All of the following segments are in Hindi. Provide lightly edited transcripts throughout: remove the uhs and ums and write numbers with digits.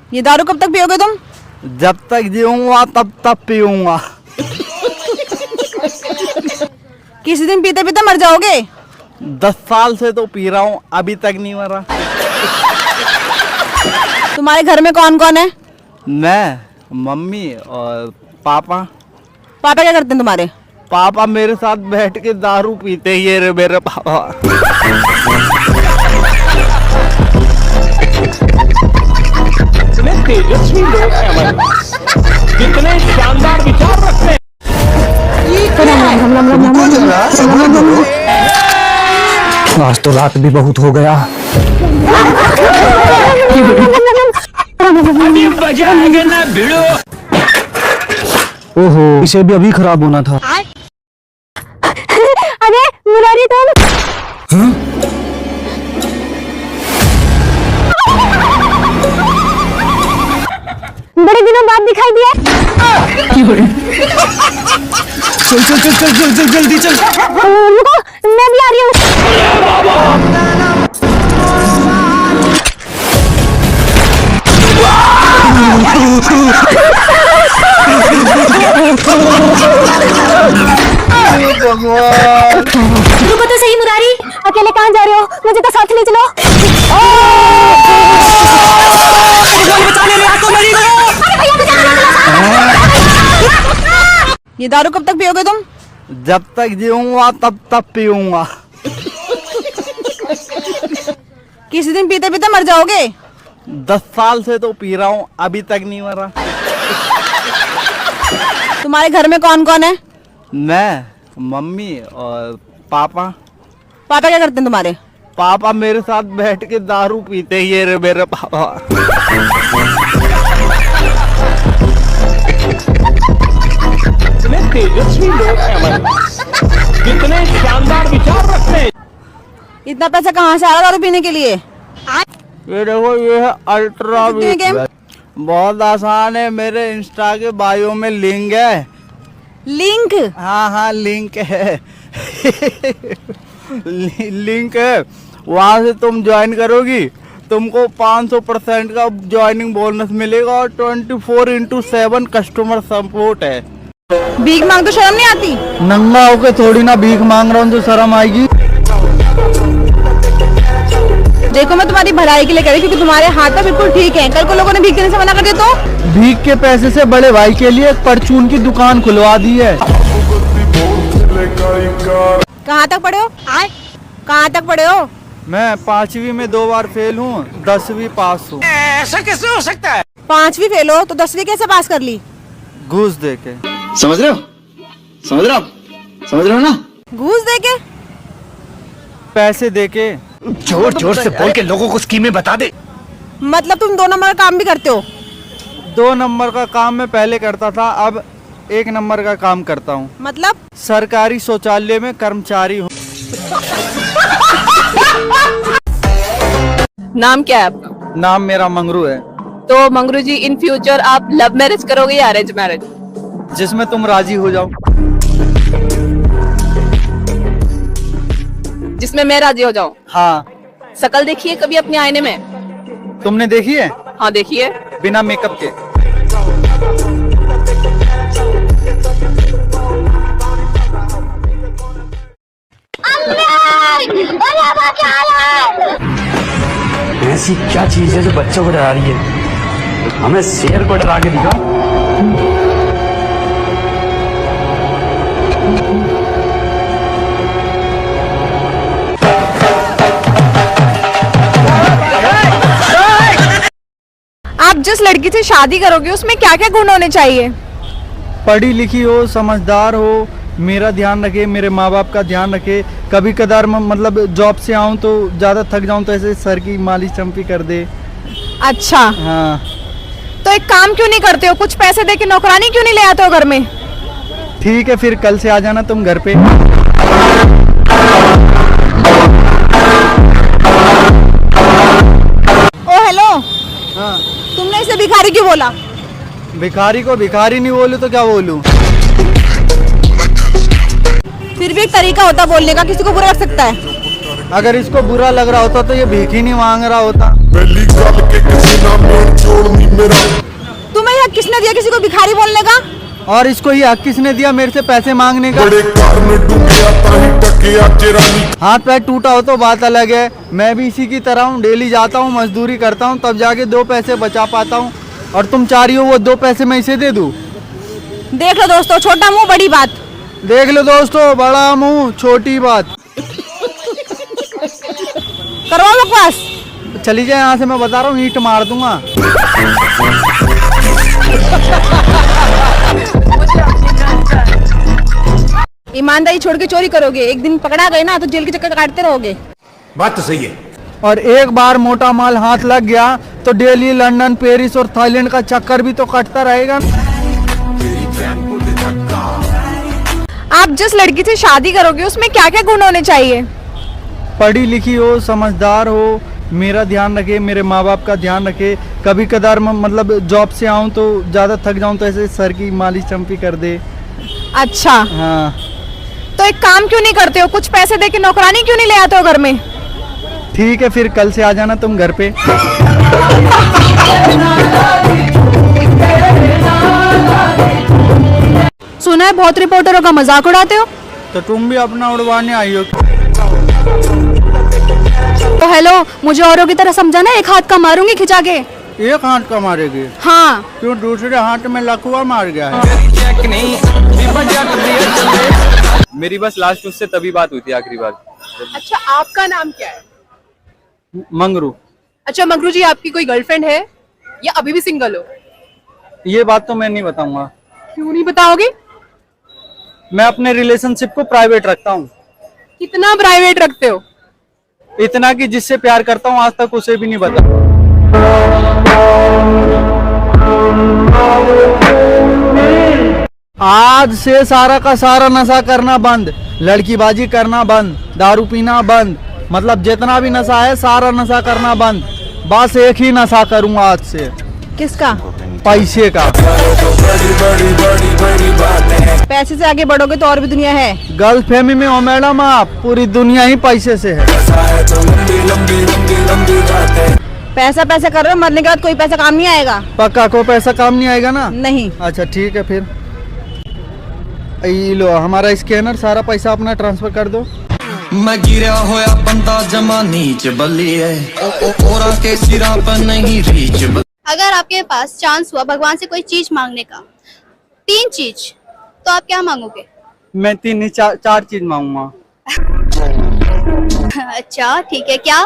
ये दारू कब तक पियोगे तुम? जब तक जीऊंगा तब तक पीऊंगा। किसी दिन पीते पीते मर जाओगे। 10 साल से तो पी रहा हूँ, अभी तक नहीं मरा। तुम्हारे घर में कौन कौन है? मैं, मम्मी और पापा। पापा क्या करते हैं तुम्हारे? पापा मेरे साथ बैठ के दारू पीते ही है रे मेरे पापा। कितने तेजस्वी लोग हैं हमारे पास, कितने शानदार विचार रखते हैं। आज तो रात भी बहुत हो गया। अभी बजाएंगे ना भिड़ो। ओहो, इसे भी अभी खराब होना था। अरे मुरारी तुम? हाँ? बड़े दिनों बाद दिखाई दिया। चल चल चल चल चल चल जल्दी चल। रुको, मैं भी आ रही हूँ। रुको तो सही मुरारी, अकेले कहाँ जा रहे हो? मुझे तो साथ ले चलो। ये दारू कब तक पियोगे तुम? जब तक जीऊंगा तब तक पीऊंगा। किसी दिन पीते पीते मर जाओगे। 10 साल से तो पी रहा हूँ, अभी तक नहीं मरा। तुम्हारे घर में कौन कौन है? मैं, मम्मी और पापा। पापा क्या करते हैं तुम्हारे? पापा मेरे साथ बैठ के दारू पीते ही है रे मेरे पापा। कितने तेजस्वी लोग हैं हमारे पास, कितने शानदार विचार रखते हैं। इतना पैसा कहाँ से आ रहा दारू पीने के लिए? ये देखो, ये है अल्ट्रा कितने गेम? बहुत आसान है, मेरे इंस्टा के बायो में लिंक है। लिंक? हाँ हाँ लिंक है। लिंक है, वहाँ से तुम ज्वाइन करोगी, तुमको 500% का ज्वाइनिंग बोनस मिलेगा और 24/7 कस्टमर सपोर्ट है। भीख मांग तो शर्म नहीं आती? नंगा होके थोड़ी ना भीख मांग रहा हूँ जो शर्म आएगी। देखो मैं तुम्हारी भलाई के लिए कह रही हूँ, क्योंकि तुम्हारे हाथ तो बिल्कुल ठीक है। कल को लोगों ने भीख देने से मना कर दिया तो? भीख के पैसे से बड़े भाई के लिए एक परचून की दुकान खुलवा दी है। कहाँ तक पढ़े हो? कहाँ तक पढ़े हो? मैं 5वीं में 2 बार फेल हूँ, 10वीं पास हूँ। ऐसा कैसे हो सकता है? 5वीं फेल हो तो 10वीं कैसे पास कर ली? घूस दे के। समझ रहे हो? समझ रहे हो? समझ रहे हो ना? घूस दे के? पैसे दे के। जोर जोर से बोल के लोगों को स्कीमें बता दे। मतलब तुम 2 नंबर का काम भी करते हो? 2 नंबर का काम मैं पहले करता था, अब 1 नंबर का काम करता हूँ। मतलब? सरकारी शौचालय में कर्मचारी हूँ। नाम क्या है आपका? नाम मेरा मंगरू है। तो मंगरू जी, इन फ्यूचर आप लव मैरिज करोगे या अरेंज मैरिज? जिसमें तुम राजी हो जाओ। जिसमें मैं राजी हो जाऊं? हाँ। शकल देखिए कभी अपने आईने में? तुमने देखी है? हाँ देखिए। बिना मेकअप के। ऐसी क्या चीज है जो बच्चों को डरा रही है? हमें शेर को डरा के दिखा। आप जिस लड़की से शादी करोगे उसमें क्या क्या गुण होने चाहिए? पढ़ी लिखी हो, समझदार हो, मेरा ध्यान रखे, मेरे माँ बाप का ध्यान रखे। कभी कदार मतलब जॉब से आऊँ तो ज़्यादा थक जाऊँ तो ऐसे सर की मालिश चंपी कर दे। अच्छा, हाँ। तो एक काम क्यों नहीं करते हो? कुछ पैसे दे के नौकरानी क्यों नहीं ले आते हो घर में? ठीक है, फिर कल से आ जाना तुम घर पे। ओ हेलो। हाँ। तुमने इसे भिखारी क्यों बोला? भिखारी को भिखारी नहीं बोलूं तो क्या बोलूं? फिर भी एक तरीका होता बोलने का, किसी को बुरा लग सकता है। अगर इसको बुरा लग रहा होता तो ये भीख ही नहीं मांग रहा होता। तुम्हें यह किसने दिया किसी को भिखारी बोलने का? और इसको ये हक किसने दिया मेरे से पैसे मांगने का? हाथ पैर टूटा हो तो बात अलग है, मैं भी इसी की तरह हूँ, डेली जाता हूँ, मजदूरी करता हूँ, तब जाके 2 पैसे बचा पाता हूँ। और तुम चाह रही हो वो 2 पैसे मैं इसे दे दूँ? देख लो दोस्तों, छोटा मुंह बड़ी बात। देख लो दोस्तों, बड़ा मुंह छोटी बात। करो बकवास। चली जाए यहाँ से, मैं बता रहा हूँ, ईंट मार दूंगा। ईमानदारी छोड़ के चोरी करोगे, एक दिन पकड़ा गए ना तो जेल के चक्कर काटते रहोगे। बात तो सही है। और एक बार मोटा माल हाथ लग गया तो दिल्ली, लंदन, पेरिस और थाईलैंड का चक्कर भी तो कटता रहेगा। आप जिस लड़की से शादी करोगे उसमें क्या क्या गुण होने चाहिए? पढ़ी लिखी हो, समझदार हो, मेरा ध्यान रखे, मेरे माँ बाप का ध्यान रखे। कभी कदार मतलब जॉब से आऊँ तो ज़्यादा थक जाऊँ तो ऐसे सर की मालिश चंपी कर दे। अच्छा, हाँ। तो एक काम क्यों नहीं करते हो, कुछ पैसे दे के नौकरानी क्यों नहीं ले आते हो घर में? ठीक है, फिर कल से आ जाना तुम घर पे। सुना है बहुत रिपोर्टरों का मजाक उड़ाते हो। तो तुम भी अपना उड़वाने आई हो। तो हेलो, मुझे औरों की तरह समझाना, एक हाथ का मारूंगी खिंचा के। एक हाथ का मारेगी? हाँ। क्यों, दूसरे हाथ में लकवा मार गया है? मेरी बस लास्ट उससे तभी बात हुई थी, आखिरी बात। अच्छा, आपका नाम क्या है? मंगरू। अच्छा मंगरू जी, आपकी कोई गर्लफ्रेंड है या अभी भी सिंगल हो? ये बात तो मैं नहीं बताऊंगा। क्यों नहीं बताओगे? मैं अपने रिलेशनशिप को प्राइवेट रखता हूँ। कितना प्राइवेट रखते हो? इतना कि जिससे प्यार करता हूँ आज तक उसे भी नहीं बता। आज से सारा का सारा नशा करना बंद, लड़कीबाजी करना बंद, दारू पीना बंद, मतलब जितना भी नशा है सारा नशा करना बंद। बस एक ही नशा करूंगा आज से। किसका? पैसे का। पैसे से आगे बढ़ोगे तो और भी दुनिया है। गर्ल्स फैमिली में हो मैडम आप, पूरी दुनिया ही पैसे से है। पैसा पैसा कर रहे हो, मरने के बाद कोई पैसा काम नहीं आएगा। पक्का को पैसा काम नहीं आएगा ना? नहीं। अच्छा ठीक है, फिर ये लो हमारा स्कैनर, सारा पैसा अपना ट्रांसफर कर दो। मैं गिरा होया बंदा जमा नीच बल्लिए ओरा के सिरा पर नहीं रीच। अगर आपके पास चांस हुआ भगवान से कोई चीज मांगने का, 3 चीज, तो आप क्या मांगोगे? मैं 3 नहीं 4 चीज मांगूंगा। अच्छा ठीक है, क्या?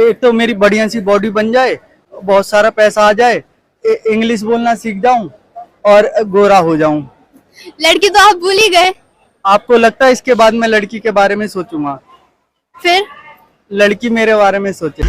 एक तो मेरी बढ़िया सी बॉडी बन जाए, बहुत सारा पैसा आ जाए, इंग्लिश बोलना सीख जाऊं और गोरा हो जाऊं। लड़की तो आप भूल ही गए। आपको लगता है इसके बाद मैं लड़की के बारे में सोचूंगा? फिर लड़की मेरे बारे में सोचे।